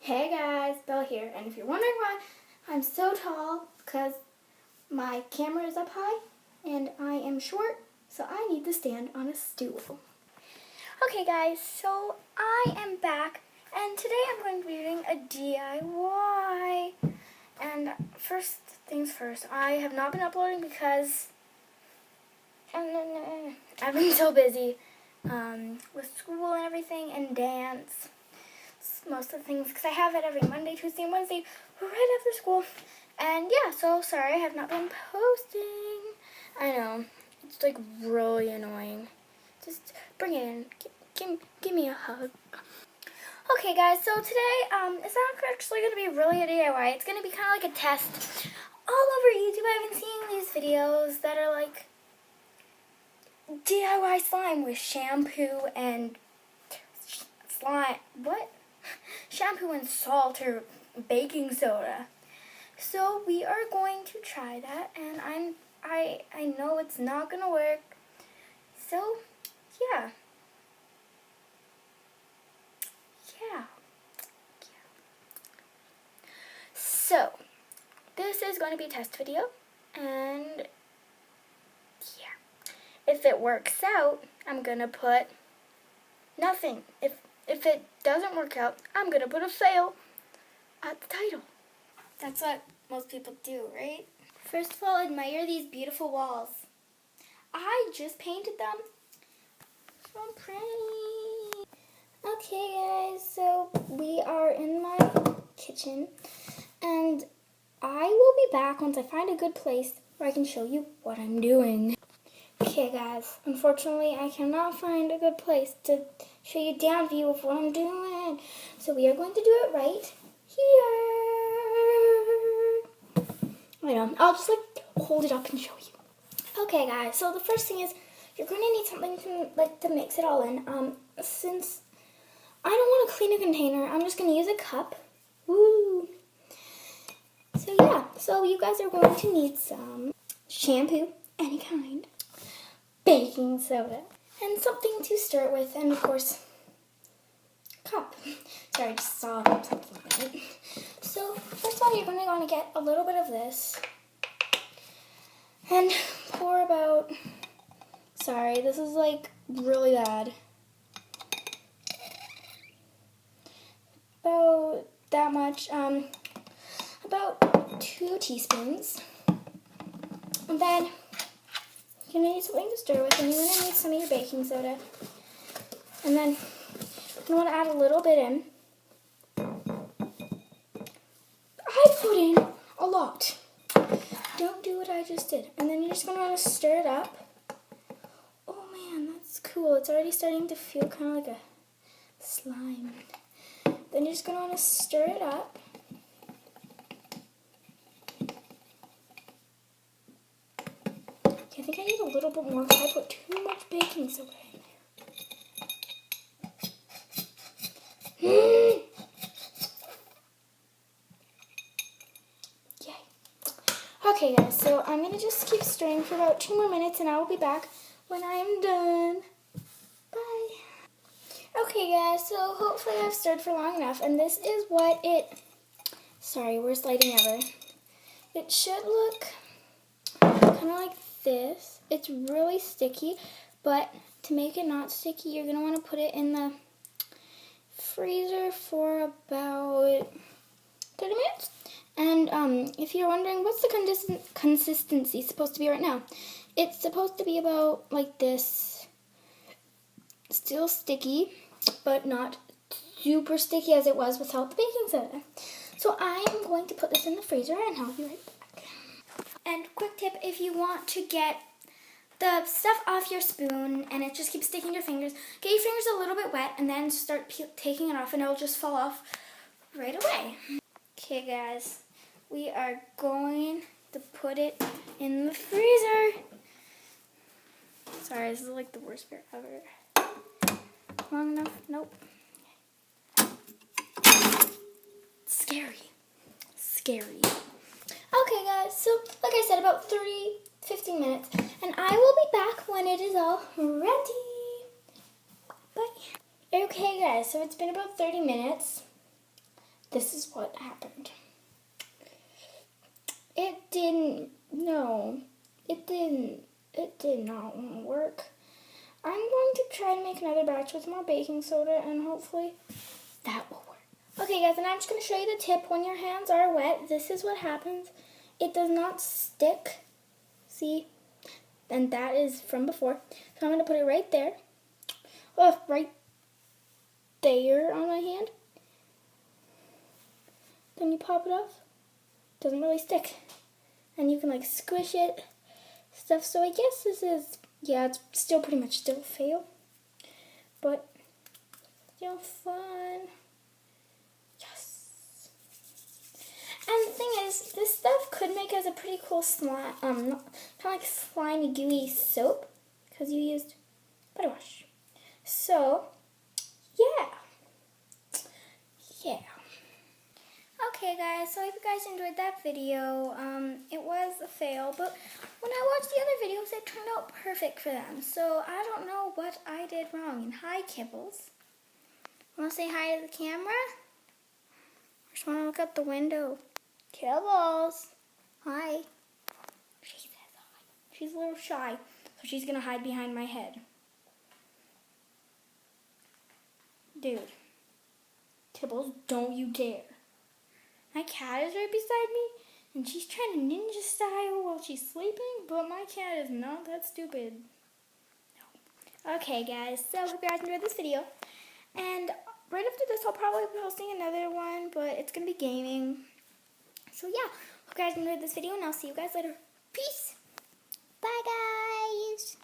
Hey guys, Belle here, and if you're wondering why I'm so tall, because my camera is up high and I am short, so I need to stand on a stool. Okay guys, so I am back, and today I'm going to be doing a DIY. And first things first, I have not been uploading because I've been so busy with school and everything and dance. Most of the things, because I have it every Monday, Tuesday, and Wednesday right after school. And yeah, so sorry I have not been posting. I know, it's like really annoying. Just bring it in. Give me a hug. Okay guys, so today it's not actually going to be really a DIY. It's going to be kind of like a test. All over YouTube I've been seeing these videos that are like DIY slime with shampoo and shampoo and salt or baking soda. So we are going to try that, and I know it's not gonna work. So yeah. So this is going to be a test video, and yeah, if it works out, I'm gonna put nothing. If it doesn't work out, I'm going to put a fail at the title. That's what most people do, right? First of all, admire these beautiful walls. I just painted them. So pretty. Okay, guys, so we are in my kitchen, and I will be back once I find a good place where I can show you what I'm doing. Okay guys, unfortunately I cannot find a good place to show you a down view of what I'm doing. So we are going to do it right here. I know, I'll just hold it up and show you. Okay guys, so the first thing is you're going to need something to mix it all in. Since I don't want to clean a container, I'm just going to use a cup. Woo! So yeah, so you guys are going to need some shampoo, any kind, baking soda, and something to stir it with, and of course, cup. Sorry, I just saw something like that. So, first of all, you're going to want to get a little bit of this, and pour about, sorry, this is like really bad, about that much, about 2 teaspoons, and then you're going to need something to stir with, and you're going to need some of your baking soda. And then you want to add a little bit in. I put in a lot. Don't do what I just did. And then you're just going to want to stir it up. Oh man, that's cool. It's already starting to feel kind of like a slime. Then you're just going to want to stir it up. I think I need a little bit more because I put too much baking soda in there. Yay. Okay guys, so I'm going to just keep stirring for about 2 more minutes and I will be back when I'm done. Bye. Okay guys, so hopefully I've stirred for long enough, and this is what sorry, worst lighting ever. It should look kind of like this. It's really sticky, but to make it not sticky, you're going to want to put it in the freezer for about 30 minutes. And if you're wondering what's the consistency supposed to be right now, it's supposed to be about like this. Still sticky, but not super sticky as it was without the baking soda. So I'm going to put this in the freezer and I'll be right back. And quick tip, if you want to get the stuff off your spoon and it just keeps sticking to your fingers, get your fingers a little bit wet and then start taking it off and it'll just fall off right away. Okay guys, we are going to put it in the freezer. Sorry, this is like the worst part ever. Long enough? Nope. Scary. Okay guys, so like I said, about 15 minutes, and I will be back when it is all ready. Bye. Okay guys, so it's been about 30 minutes, this is what happened. It didn't, no, it didn't, it did not want to work. I'm going to try to make another batch with more baking soda, and hopefully that will work. Okay guys, and I'm just going to show you the tip. When your hands are wet, this is what happens. It does not stick. See? And that is from before. So I'm going to put it right there. Oh, right there on my hand. Then you pop it off. Doesn't really stick. And you can like squish it, stuff. So I guess this is, yeah, it's still pretty much still a fail. But still fun. Yes. And the thing is, this stuff could make us a pretty cool slime, kind of like slimy, gooey soap, because you used body wash. So, yeah. Okay guys, so I hope you guys enjoyed that video. It was a fail, but when I watched the other videos, it turned out perfect for them. So I don't know what I did wrong. And hi, Kibbles. Want to say hi to the camera? I just want to look out the window. Kibbles. Hi. She says hi. She's a little shy, so she's going to hide behind my head. Dude. Kibbles, don't you dare. My cat is right beside me, and she's trying to ninja style while she's sleeping, but my cat is not that stupid. No. Okay, guys, so hope you guys enjoyed this video. And right after this, I'll probably be posting another one, but it's going to be gaming. So, yeah, hope you guys enjoyed this video, and I'll see you guys later. Peace! Bye, guys!